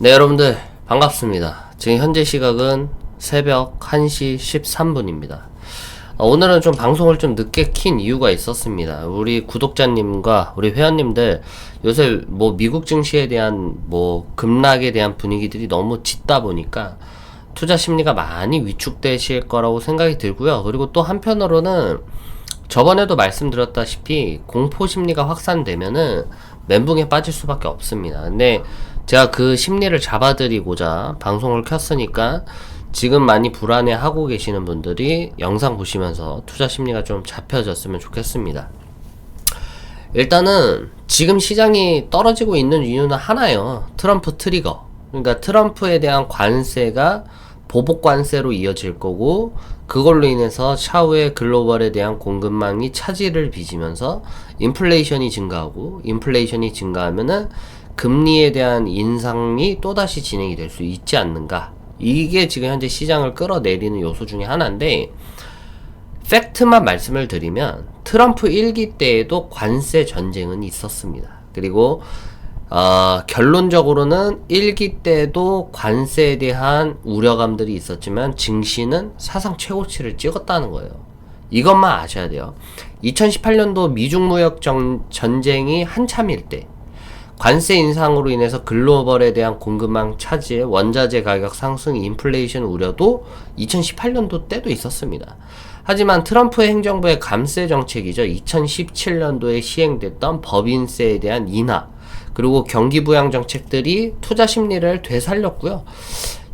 네, 여러분들 반갑습니다. 지금 현재 시각은 새벽 1시 13분입니다. 오늘은 좀 방송을 좀 늦게 킨 이유가 있었습니다. 우리 구독자님과 우리 회원님들 요새 뭐 미국 증시에 대한 뭐 급락에 대한 분위기들이 너무 짙다 보니까 투자 심리가 많이 위축되실 거라고 생각이 들고요. 그리고 또 한편으로는 저번에도 말씀드렸다시피 공포 심리가 확산되면은 멘붕에 빠질 수밖에 없습니다. 근데 제가 그 심리를 잡아드리고자 방송을 켰으니까 지금 많이 불안해하고 계시는 분들이 영상 보시면서 투자 심리가 좀 잡혀졌으면 좋겠습니다. 일단은 지금 시장이 떨어지고 있는 이유는 하나예요. 트럼프 트리거. 그러니까 트럼프에 대한 관세가 보복 관세로 이어질 거고, 그걸로 인해서 차후에 글로벌에 대한 공급망이 차질을 빚으면서 인플레이션이 증가하고, 인플레이션이 증가하면은 금리에 대한 인상이 또다시 진행이 될 수 있지 않는가. 이게 지금 현재 시장을 끌어내리는 요소 중에 하나인데, 팩트만 말씀을 드리면 트럼프 1기 때에도 관세 전쟁은 있었습니다. 그리고 결론적으로는 1기 때도 관세에 대한 우려감들이 있었지만 증시는 사상 최고치를 찍었다는 거예요. 이것만 아셔야 돼요. 2018년도 미중 무역 전쟁이 한참일 때 관세 인상으로 인해서 글로벌에 대한 공급망 차질, 원자재 가격 상승, 인플레이션 우려도 2018년도 때도 있었습니다. 하지만 트럼프 행정부의 감세 정책이죠. 2017년도에 시행됐던 법인세에 대한 인하, 그리고 경기 부양 정책들이 투자 심리를 되살렸고요.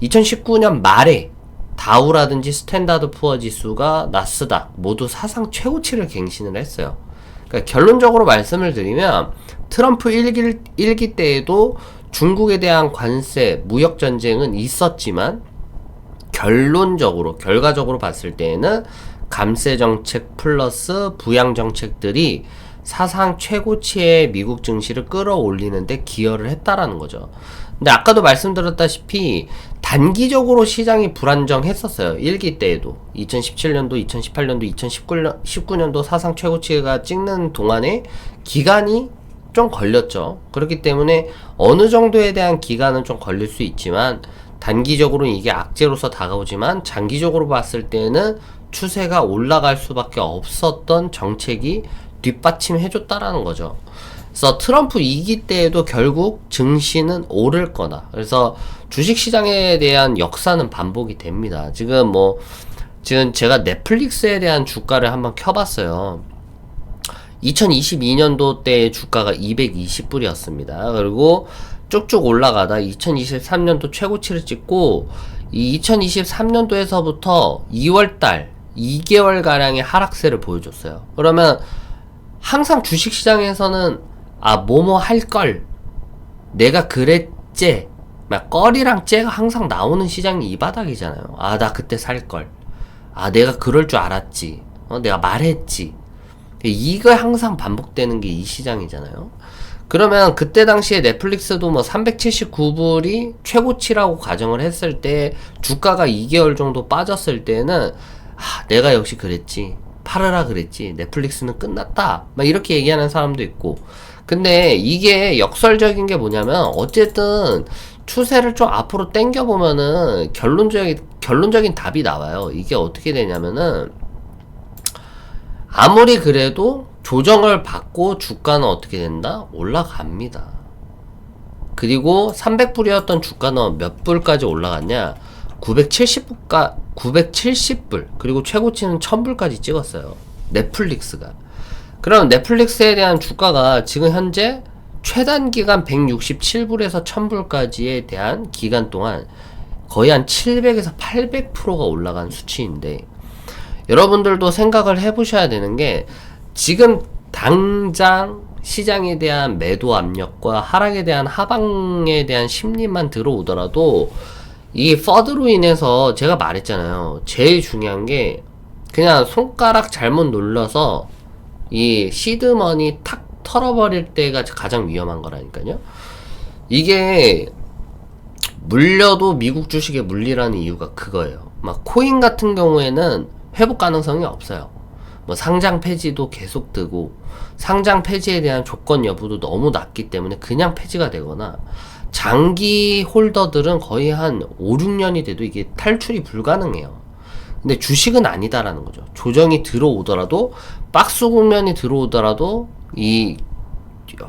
2019년 말에 다우라든지 스탠다드 푸어 지수가 나스닥 모두 사상 최고치를 갱신을 했어요. 그러니까 결론적으로 말씀을 드리면 트럼프 1기 때에도 중국에 대한 관세, 무역 전쟁은 있었지만 결과적으로 봤을 때에는 감세 정책 플러스 부양 정책들이 사상 최고치의 미국 증시를 끌어올리는데 기여를 했다라는 거죠. 근데 아까도 말씀드렸다시피 단기적으로 시장이 불안정했었어요. 1기 때에도 2017년도, 2018년도, 2019년도 사상 최고치가 찍는 동안에 기간이 좀 걸렸죠. 그렇기 때문에 어느 정도에 대한 기간은 좀 걸릴 수 있지만 단기적으로는 이게 악재로서 다가오지만 장기적으로 봤을 때는 추세가 올라갈 수밖에 없었던 정책이 뒷받침해줬다라는 거죠. 그래서 트럼프 2기 때에도 결국 증시는 오를 거다. 그래서 주식시장에 대한 역사는 반복이 됩니다. 지금 제가 넷플릭스에 대한 주가를 한번 켜봤어요. 2022년도 때 주가가 220불이었습니다. 그리고 쭉쭉 올라가다 2023년도 최고치를 찍고, 이 2023년도에서부터 2월달 2개월가량의 하락세를 보여줬어요. 그러면 항상 주식시장에서는 뭐뭐 할걸, 내가 그랬지, 막 껄이랑 째가 항상 나오는 시장이 이 바닥이잖아요. 나 그때 살걸, 내가 그럴 줄 알았지, 내가 말했지. 이거 항상 반복되는 게 이 시장이잖아요. 그러면 그때 당시에 넷플릭스도 379불이 최고치라고 가정을 했을 때 주가가 2개월 정도 빠졌을 때는 내가 역시 그랬지, 팔으라 그랬지, 넷플릭스는 끝났다, 막 이렇게 얘기하는 사람도 있고. 근데 이게 역설적인 게 뭐냐면 어쨌든 추세를 좀 앞으로 당겨보면은 결론적인 답이 나와요. 이게 어떻게 되냐면은 아무리 그래도 조정을 받고 주가는 어떻게 된다? 올라갑니다. 그리고 300불이었던 주가는 몇 불까지 올라갔냐? 970불, 그리고 최고치는 1000불까지 찍었어요. 넷플릭스가. 그럼 넷플릭스에 대한 주가가 지금 현재 최단 기간 167불에서 1000불까지에 대한 기간 동안 거의 한 700에서 800%가 올라간 수치인데, 여러분들도 생각을 해보셔야 되는 게, 지금 당장 시장에 대한 매도 압력과 하락에 대한 하방에 대한 심리만 들어오더라도 이 퍼드로 인해서 제가 말했잖아요. 제일 중요한 게 그냥 손가락 잘못 눌러서 이 시드머니 탁 털어버릴 때가 가장 위험한 거라니까요. 이게 물려도 미국 주식에 물리라는 이유가 그거예요. 막 코인 같은 경우에는 회복 가능성이 없어요. 상장 폐지도 계속 뜨고, 상장 폐지에 대한 조건 여부도 너무 낮기 때문에 그냥 폐지가 되거나, 장기 홀더들은 거의 한 5, 6년이 돼도 이게 탈출이 불가능해요. 근데 주식은 아니다라는 거죠. 조정이 들어오더라도, 박스 국면이 들어오더라도, 이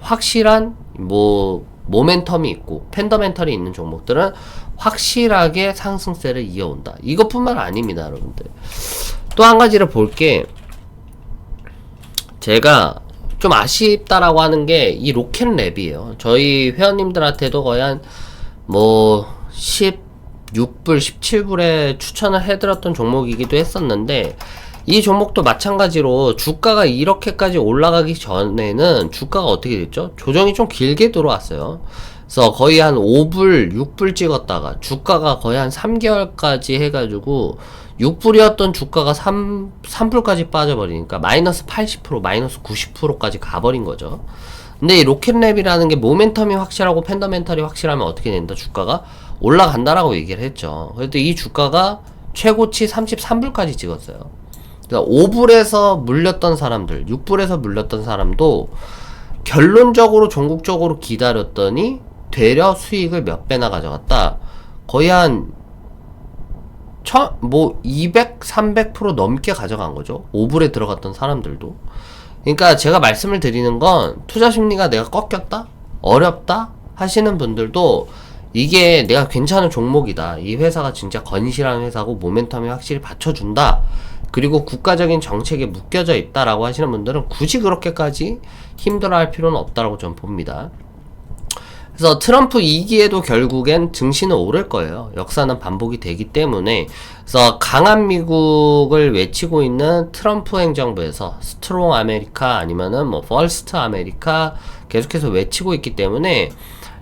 확실한 모멘텀이 있고 펀더멘털이 있는 종목들은 확실하게 상승세를 이어온다. 이것뿐만 아닙니다, 여러분들. 또 한 가지를 볼게, 제가 좀 아쉽다라고 하는 게 이 로켓랩이에요. 저희 회원님들한테도 거의 한 16불, 17불에 추천을 해드렸던 종목이기도 했었는데, 이 종목도 마찬가지로 주가가 이렇게까지 올라가기 전에는 주가가 어떻게 됐죠? 조정이 좀 길게 들어왔어요. 그래서 거의 한 5불, 6불 찍었다가 주가가 거의 한 3개월까지 해가지고 6불이었던 주가가 3불까지 빠져버리니까 마이너스 80%, 마이너스 90%까지 가버린 거죠. 근데 이 로켓랩이라는 게 모멘텀이 확실하고 펀더멘털이 확실하면 어떻게 된다? 주가가 올라간다라고 얘기를 했죠. 그래도 이 주가가 최고치 33불까지 찍었어요. 5불에서 물렸던 사람들, 6불에서 물렸던 사람도 결론적으로 종국적으로 기다렸더니 되려 수익을 몇 배나 가져갔다. 거의 한 200, 300% 넘게 가져간 거죠. 5불에 들어갔던 사람들도. 그러니까 제가 말씀을 드리는 건, 투자 심리가 내가 꺾였다? 어렵다? 하시는 분들도 이게 내가 괜찮은 종목이다. 이 회사가 진짜 건실한 회사고 모멘텀이 확실히 받쳐준다. 그리고 국가적인 정책에 묶여져 있다라고 하시는 분들은 굳이 그렇게까지 힘들어할 필요는 없다라고 저는 봅니다. 그래서 트럼프 2기에도 결국엔 증시는 오를 거예요. 역사는 반복이 되기 때문에. 그래서 강한 미국을 외치고 있는 트럼프 행정부에서 스트롱 아메리카 아니면은 퍼스트 아메리카 계속해서 외치고 있기 때문에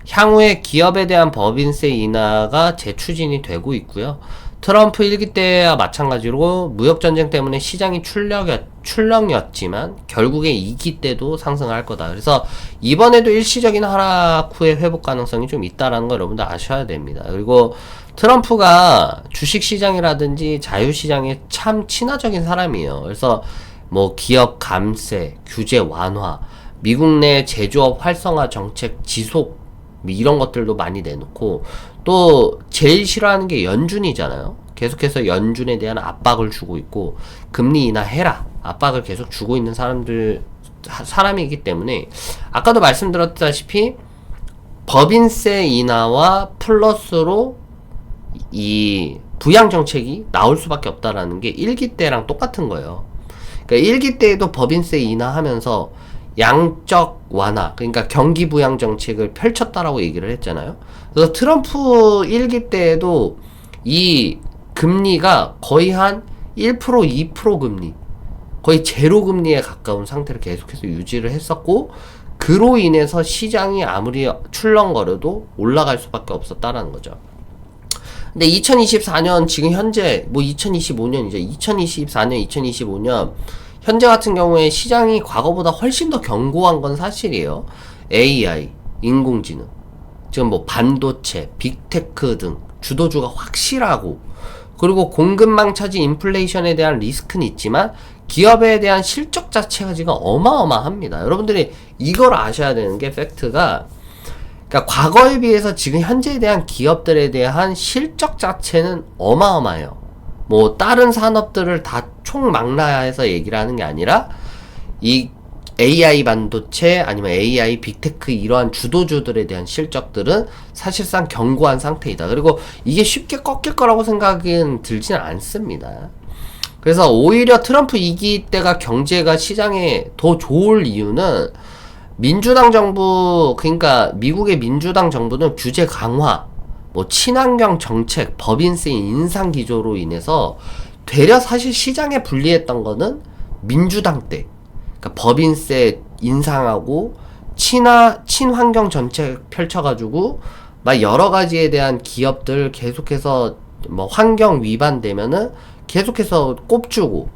향후에 기업에 대한 법인세 인하가 재추진이 되고 있고요. 트럼프 1기 때와 마찬가지로 무역전쟁 때문에 시장이 출렁였지만 결국에 2기 때도 상승할 거다. 그래서 이번에도 일시적인 하락 후에 회복 가능성이 좀 있다라는 거 여러분들 아셔야 됩니다. 그리고 트럼프가 주식시장이라든지 자유시장에 참 친화적인 사람이에요. 그래서 기업 감세, 규제 완화, 미국 내 제조업 활성화 정책 지속, 이런 것들도 많이 내놓고, 또 제일 싫어하는 게 연준이잖아요. 계속해서 연준에 대한 압박을 주고 있고, 금리 인하해라 압박을 계속 주고 있는 사람이기 때문에, 아까도 말씀드렸다시피 법인세 인하와 플러스로 이 부양 정책이 나올 수밖에 없다라는 게 1기 때랑 똑같은 거예요. 그러니까 1기 때에도 법인세 인하하면서 양적 완화, 그러니까 경기 부양 정책을 펼쳤다라고 얘기를 했잖아요. 그래서 트럼프 1기 때에도 이 금리가 거의 한 1%, 2% 금리, 거의 제로 금리에 가까운 상태를 계속해서 유지를 했었고, 그로 인해서 시장이 아무리 출렁거려도 올라갈 수밖에 없었다라는 거죠. 근데 2024년 지금 현재 2025년이죠. 2024년, 2025년 현재 같은 경우에 시장이 과거보다 훨씬 더 견고한 건 사실이에요. AI, 인공지능, 지금 반도체, 빅테크 등 주도주가 확실하고, 그리고 공급망 차지 인플레이션에 대한 리스크는 있지만 기업에 대한 실적 자체가 지금 어마어마합니다. 여러분들이 이걸 아셔야 되는 게 팩트가, 그러니까 과거에 비해서 지금 현재에 대한 기업들에 대한 실적 자체는 어마어마해요. 다른 산업들을 다 총망라해서 얘기를 하는 게 아니라, 이 AI 반도체 아니면 AI 빅테크 이러한 주도주들에 대한 실적들은 사실상 견고한 상태이다. 그리고 이게 쉽게 꺾일 거라고 생각은 들지는 않습니다. 그래서 오히려 트럼프 2기 때가 경제가 시장에 더 좋을 이유는, 민주당 정부, 그러니까 미국의 민주당 정부는 규제 강화, 친환경 정책, 법인세 인상 기조로 인해서 되려 사실 시장에 불리했던 거는 민주당 때, 그러니까 법인세 인상하고 친환경 정책 펼쳐가지고 막 여러 가지에 대한 기업들 계속해서 환경 위반되면은 계속해서 꼽주고,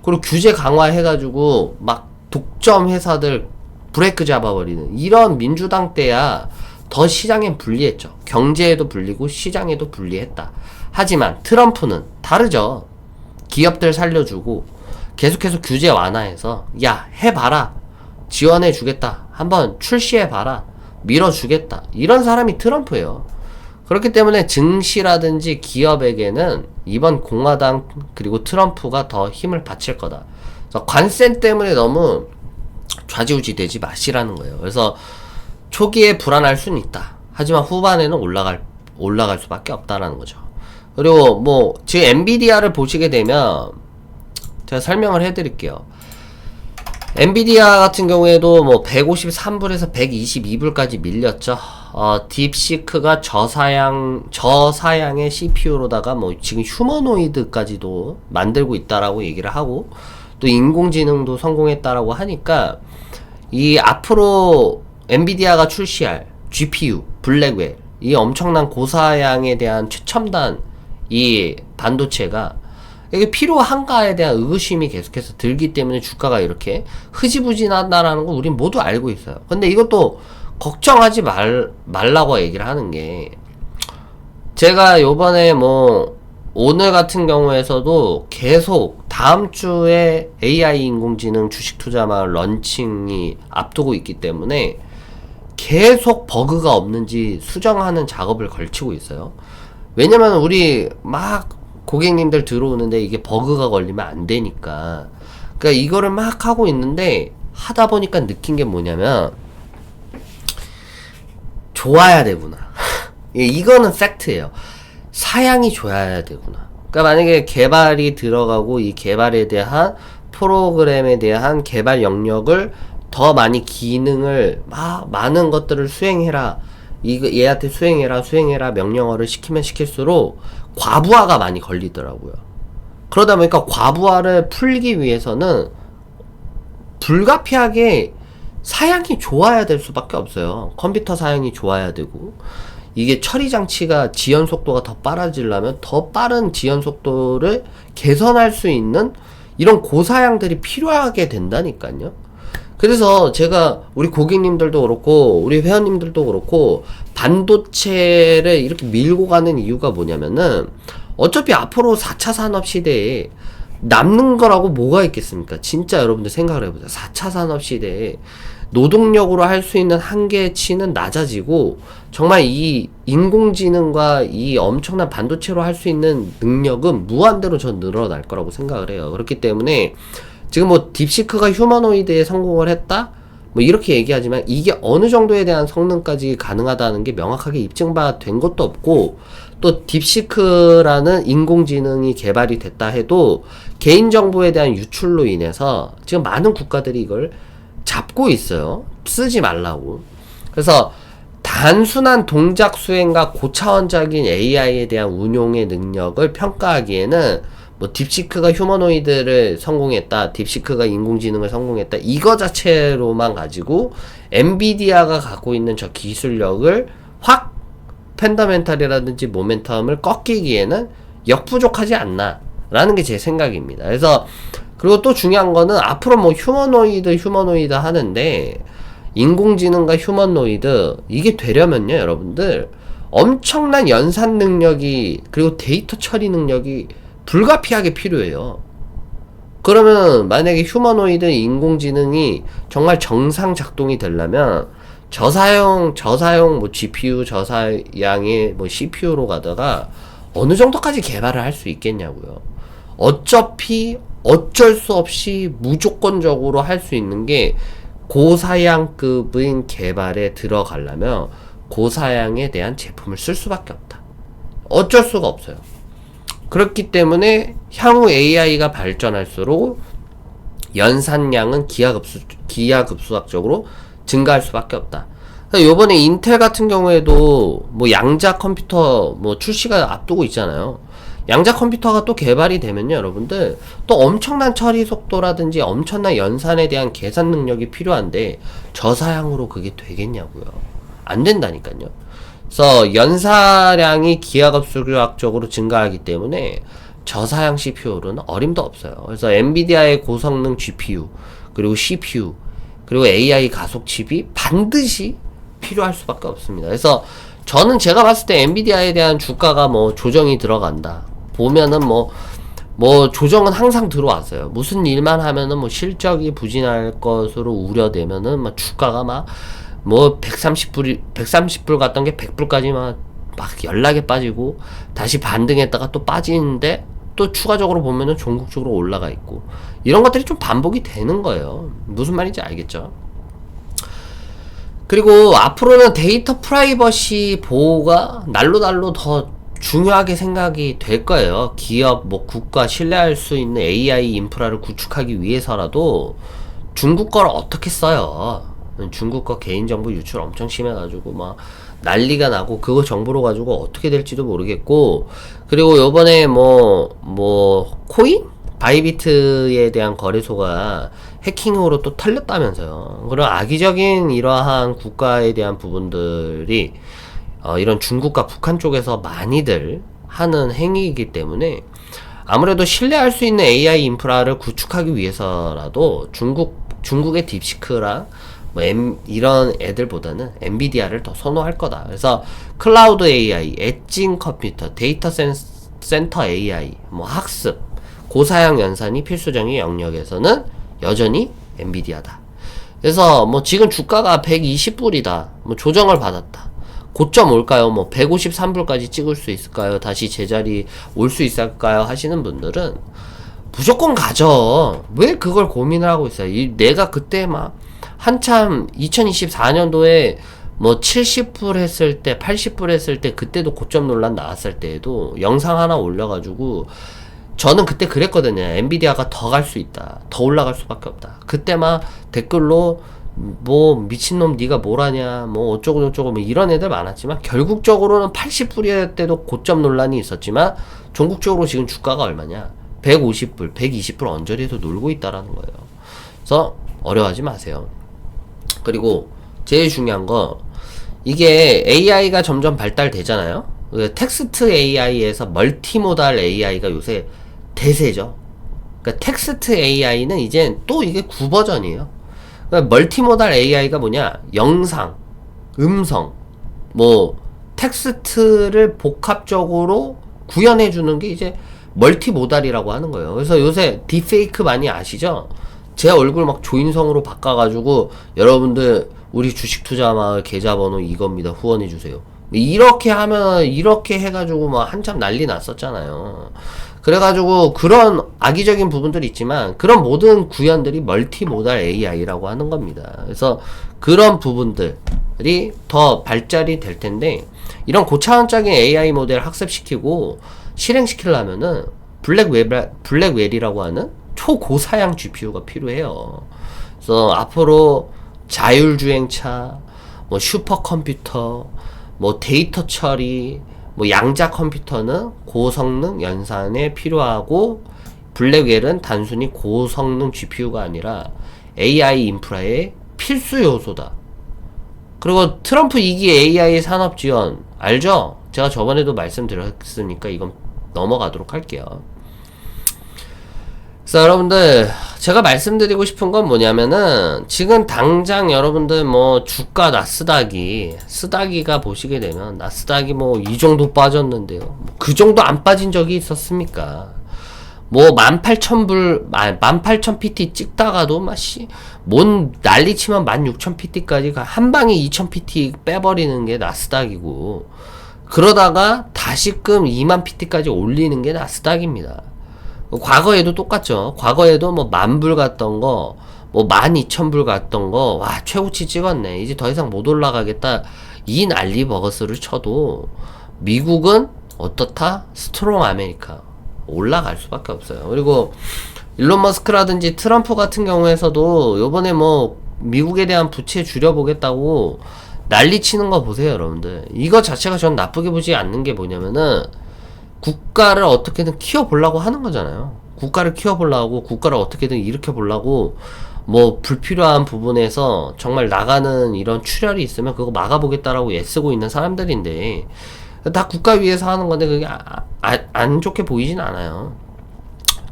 그리고 규제 강화해가지고 막 독점 회사들 브레이크 잡아버리는 이런 민주당 때야 더 시장엔 불리했죠. 경제에도 불리고 시장에도 불리했다. 하지만 트럼프는 다르죠. 기업들 살려주고 계속해서 규제 완화해서 야 해봐라, 지원해주겠다, 한번 출시해봐라, 밀어주겠다. 이런 사람이 트럼프예요. 그렇기 때문에 증시라든지 기업에게는 이번 공화당 그리고 트럼프가 더 힘을 바칠 거다. 그래서 관세 때문에 너무 좌지우지 되지 마시라는 거예요. 그래서 초기에 불안할 수는 있다. 하지만 후반에는 올라갈 수밖에 없다라는 거죠. 그리고 뭐 지금 엔비디아를 보시게 되면 제가 설명을 해드릴게요. 엔비디아 같은 경우에도 뭐 153불에서 122불까지 밀렸죠. 딥시크가 저사양의 CPU로다가 뭐 지금 휴머노이드까지도 만들고 있다라고 얘기를 하고, 또 인공지능도 성공했다라고 하니까 이 앞으로 엔비디아가 출시할 GPU, 블랙웰, 이 엄청난 고사양에 대한 최첨단 이 반도체가 이게 필요한가에 대한 의구심이 계속해서 들기 때문에 주가가 이렇게 흐지부진하다라는 거 우린 모두 알고 있어요. 근데 이것도 걱정하지 말라고 얘기를 하는 게, 제가 요번에 뭐 오늘 같은 경우에서도 계속 다음 주에 AI 인공지능 주식 투자망 런칭이 앞두고 있기 때문에 계속 버그가 없는지 수정하는 작업을 걸치고 있어요. 왜냐면 우리 막 고객님들 들어오는데 이게 버그가 걸리면 안 되니까. 그러니까 이거를 막 하고 있는데, 하다 보니까 느낀 게 뭐냐면 좋아야 되구나. 이거는 팩트예요. 사양이 좋아야 되구나. 그러니까 만약에 개발이 들어가고 이 개발에 대한 프로그램에 대한 개발 영역을 더 많이 기능을 많은 것들을 수행해라, 이거 얘한테 수행해라 명령어를 시키면 시킬수록 과부하가 많이 걸리더라고요. 그러다 보니까 과부하를 풀기 위해서는 불가피하게 사양이 좋아야 될 수밖에 없어요. 컴퓨터 사양이 좋아야 되고, 이게 처리 장치가 지연 속도가 더 빨라지려면 더 빠른 지연 속도를 개선할 수 있는 이런 고사양들이 필요하게 된다니까요. 그래서 제가 우리 고객님들도 그렇고 우리 회원님들도 그렇고 반도체를 이렇게 밀고 가는 이유가 뭐냐면은, 어차피 앞으로 4차 산업 시대에 남는 거라고 뭐가 있겠습니까? 진짜 여러분들 생각을 해보세요. 4차 산업 시대에 노동력으로 할 수 있는 한계치는 낮아지고, 정말 이 인공지능과 이 엄청난 반도체로 할 수 있는 능력은 무한대로 전 늘어날 거라고 생각을 해요. 그렇기 때문에 지금 뭐 딥시크가 휴머노이드에 성공을 했다? 뭐 이렇게 얘기하지만 이게 어느 정도에 대한 성능까지 가능하다는 게 명확하게 입증된 것도 없고, 또 딥시크라는 인공지능이 개발이 됐다 해도 개인정보에 대한 유출로 인해서 지금 많은 국가들이 이걸 잡고 있어요. 쓰지 말라고. 그래서 단순한 동작 수행과 고차원적인 AI에 대한 운용의 능력을 평가하기에는 뭐 딥시크가 휴머노이드를 성공했다, 딥시크가 인공지능을 성공했다, 이거 자체로만 가지고 엔비디아가 갖고 있는 저 기술력을 확 펀더멘탈이라든지 모멘텀을 꺾이기에는 역부족하지 않나 라는 게 제 생각입니다. 그래서 그리고 또 중요한 거는 앞으로 뭐 휴머노이드 하는데, 인공지능과 휴머노이드 이게 되려면요 여러분들 엄청난 연산 능력이, 그리고 데이터 처리 능력이 불가피하게 필요해요. 그러면 만약에 휴머노이드 인공지능이 정말 정상 작동이 되려면 저사양 뭐 GPU, 저사양의 뭐 CPU로 가다가 어느 정도까지 개발을 할 수 있겠냐고요. 어차피 어쩔 수 없이 무조건적으로 할 수 있는 게 고사양급인 개발에 들어가려면 고사양에 대한 제품을 쓸 수밖에 없다. 어쩔 수가 없어요. 그렇기 때문에 향후 AI가 발전할수록 연산량은 기하급수학적으로 증가할 수밖에 없다. 요번에 인텔 같은 경우에도 뭐 양자 컴퓨터 뭐 출시가 앞두고 있잖아요. 양자 컴퓨터가 또 개발이 되면요 여러분들 또 엄청난 처리 속도라든지 엄청난 연산에 대한 계산 능력이 필요한데 저사양으로 그게 되겠냐고요. 안 된다니까요. 그래서 연사량이 기하급수학적으로 증가하기 때문에 저사양 CPU는 어림도 없어요. 그래서 엔비디아의 고성능 GPU, 그리고 CPU, 그리고 AI 가속 칩이 반드시 필요할 수밖에 없습니다. 그래서 저는 제가 봤을 때 엔비디아에 대한 주가가 뭐 조정이 들어간다. 보면은 뭐 조정은 항상 들어왔어요. 무슨 일만 하면은 뭐 실적이 부진할 것으로 우려되면은 막 주가가 막 뭐 130불 갔던 게 100불까지 막 연락에 빠지고 다시 반등했다가 또 빠지는데 또 추가적으로 보면은 종국적으로 올라가 있고 이런 것들이 좀 반복이 되는 거예요. 무슨 말인지 알겠죠? 그리고 앞으로는 데이터 프라이버시 보호가 날로 더 중요하게 생각이 될 거예요. 기업, 뭐 국가 신뢰할 수 있는 AI 인프라를 구축하기 위해서라도 중국 걸 어떻게 써요? 중국 거 개인정보 유출 엄청 심해가지고 막 난리가 나고 그거 정보로 가지고 어떻게 될지도 모르겠고 그리고 요번에 코인? 바이비트에 대한 거래소가 해킹으로 또 털렸다면서요. 그런 악의적인 이러한 국가에 대한 부분들이 이런 중국과 북한 쪽에서 많이들 하는 행위이기 때문에 아무래도 신뢰할 수 있는 AI 인프라를 구축하기 위해서라도 중국의 딥시크랑 이런 애들보다는 엔비디아를 더 선호할 거다. 그래서 클라우드 AI, 엣징 컴퓨터, 데이터 센터 AI, 학습, 고사양 연산이 필수적인 영역에서는 여전히 엔비디아다. 그래서 지금 주가가 120불이다. 조정을 받았다. 고점 올까요? 153불까지 찍을 수 있을까요? 다시 제자리 올 수 있을까요? 하시는 분들은 무조건 가죠. 왜 그걸 고민을 하고 있어요? 내가 그때 한참 2024년도에 70불 했을 때, 80불 했을 때, 그때도 고점 논란 나왔을 때에도 영상 하나 올려가지고 저는 그때 그랬거든요. 엔비디아가 더 갈 수 있다. 더 올라갈 수밖에 없다. 그때 댓글로 미친놈 니가 뭘 하냐 어쩌고 이런 애들 많았지만 결국적으로는 80불일 때도 고점 논란이 있었지만 전국적으로 지금 주가가 얼마냐 150불 120불 언저리에서 놀고 있다라는 거예요. 그래서 어려워하지 마세요. 그리고 제일 중요한 거 이게 AI가 점점 발달되잖아요. 텍스트 AI에서 멀티모달 AI가 요새 대세죠. 그러니까 텍스트 AI는 이제 또 이게 9버전이에요. 그러니까 멀티모달 AI가 뭐냐? 영상, 음성, 텍스트를 복합적으로 구현해주는 게 이제 멀티모달이라고 하는 거예요. 그래서 요새 딥페이크 많이 아시죠? 제 얼굴 조인성으로 바꿔가지고 여러분들 우리 주식투자마을 계좌번호 이겁니다. 후원해주세요. 이렇게 해가지고 한참 난리 났었잖아요. 그래가지고 그런 악의적인 부분들이 있지만 그런 모든 구현들이 멀티모달 AI라고 하는 겁니다. 그래서 그런 부분들이 더 발달이 될 텐데 이런 고차원적인 AI 모델 학습시키고 실행시키려면은 블랙웰이라고 하는 초고사양 GPU가 필요해요. 그래서 앞으로 자율주행차, 슈퍼컴퓨터, 데이터 처리, 양자 컴퓨터는 고성능 연산에 필요하고 블랙웰은 단순히 고성능 GPU가 아니라 AI 인프라의 필수 요소다. 그리고 트럼프 2기 AI 산업 지원 알죠? 제가 저번에도 말씀드렸으니까 이건 넘어가도록 할게요. 그래서 여러분들 제가 말씀드리고 싶은 건 뭐냐면은 지금 당장 여러분들 주가 스닥이가 보시게 되면 나스닥이 이 정도 빠졌는데요. 그 정도 안 빠진 적이 있었습니까? 18,000불 18,000PT 찍다가도 뭔 난리치면 16,000PT까지 한 방에 2,000PT 빼버리는 게 나스닥이고 그러다가 다시금 20,000PT까지 올리는 게 나스닥입니다. 과거에도 똑같죠. 과거에도 10,000불 갔던 거, 12,000불 갔던 거, 와, 최고치 찍었네. 이제 더 이상 못 올라가겠다. 이 난리 버거스를 쳐도, 미국은 어떻다? 스트롱 아메리카. 올라갈 수밖에 없어요. 그리고, 일론 머스크라든지 트럼프 같은 경우에서도, 요번에 미국에 대한 부채 줄여보겠다고 난리 치는 거 보세요, 여러분들. 이거 자체가 전 나쁘게 보지 않는 게 뭐냐면은, 국가를 어떻게든 키워보려고 하는 거잖아요. 국가를 키워보려고, 국가를 어떻게든 일으켜보려고, 불필요한 부분에서 정말 나가는 이런 출혈이 있으면 그거 막아보겠다라고 애쓰고 있는 사람들인데, 다 국가 위해서 하는 건데, 그게 안 좋게 보이진 않아요.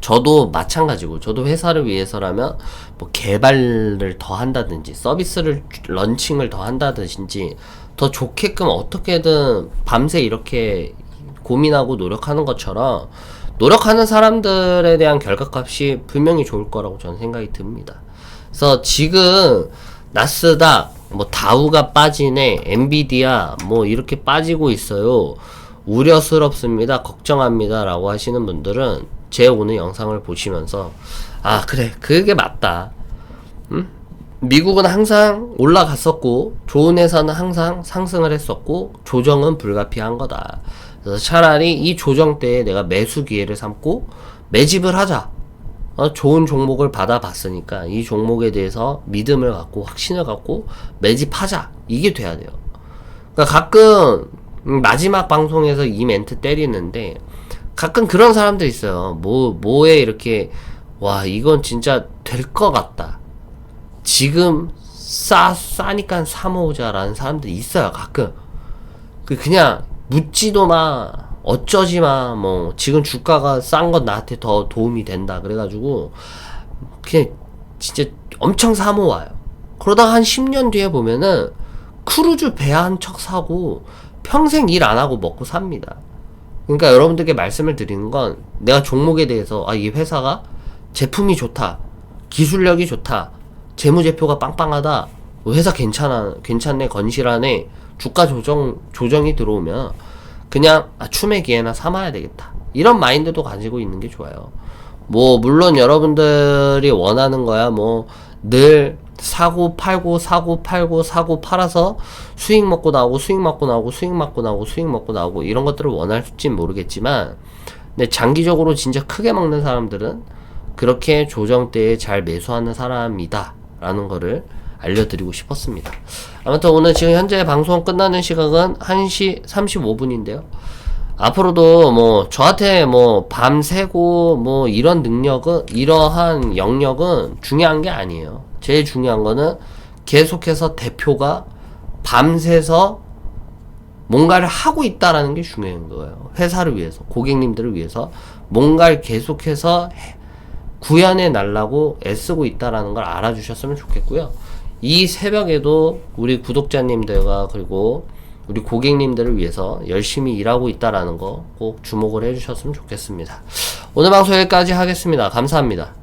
저도 마찬가지고, 저도 회사를 위해서라면, 개발을 더 한다든지, 서비스를, 런칭을 더 한다든지, 더 좋게끔 어떻게든 밤새 이렇게 고민하고 노력하는 것처럼 노력하는 사람들에 대한 결과값이 분명히 좋을 거라고 저는 생각이 듭니다. 그래서 지금 나스닥 뭐 다우가 빠지네, 엔비디아 뭐 이렇게 빠지고 있어요, 우려스럽습니다, 걱정합니다 라고 하시는 분들은 제 오늘 영상을 보시면서 아 그래 그게 맞다. 미국은 항상 올라갔었고 좋은 회사는 항상 상승을 했었고 조정은 불가피한 거다. 그래서 차라리 이 조정 때에 내가 매수 기회를 삼고 매집을 하자. 좋은 종목을 받아봤으니까 이 종목에 대해서 믿음을 갖고 확신을 갖고 매집하자. 이게 돼야 돼요. 그러니까 가끔 마지막 방송에서 이 멘트 때리는데 가끔 그런 사람들 있어요. 뭐에 이렇게 와 이건 진짜 될 것 같다. 지금 싸니까 사모으자라는 사람들이 있어요. 가끔 그냥 묻지도 마, 어쩌지 마, 뭐 지금 주가가 싼 건 나한테 더 도움이 된다 그래가지고 그냥 진짜 엄청 사모아요. 그러다가 한 10년 뒤에 보면은 크루즈 배 한 척 사고 평생 일 안 하고 먹고 삽니다. 그러니까 여러분들께 말씀을 드리는 건 내가 종목에 대해서 이 회사가 제품이 좋다, 기술력이 좋다, 재무제표가 빵빵하다, 회사 괜찮네, 건실하네, 주가 조정이 들어오면 그냥 추매 기회나 삼아야 되겠다. 이런 마인드도 가지고 있는 게 좋아요. 뭐 물론 여러분들이 원하는 거야 뭐 늘 사고 팔고 사고 팔고 사고 팔아서 수익 먹고 나오고 수익 먹고 나오고 수익 먹고 나오고 수익 먹고 나오고 이런 것들을 원할진 모르겠지만 근데 장기적으로 진짜 크게 먹는 사람들은 그렇게 조정 때에 잘 매수하는 사람이다 라는 거를 알려드리고 싶었습니다. 아무튼 오늘 지금 현재 방송 끝나는 시각은 1시 35분인데요. 앞으로도 뭐 저한테 뭐 밤새고 뭐 이런 능력은 이러한 영역은 중요한 게 아니에요. 제일 중요한 거는 계속해서 대표가 밤새서 뭔가를 하고 있다라는 게 중요한 거예요. 회사를 위해서, 고객님들을 위해서 뭔가를 계속해서 구현해 달라고 애쓰고 있다라는 걸 알아주셨으면 좋겠고요. 이 새벽에도 우리 구독자님들과 그리고 우리 고객님들을 위해서 열심히 일하고 있다라는 거 꼭 주목을 해주셨으면 좋겠습니다. 오늘 방송 여기까지 하겠습니다. 감사합니다.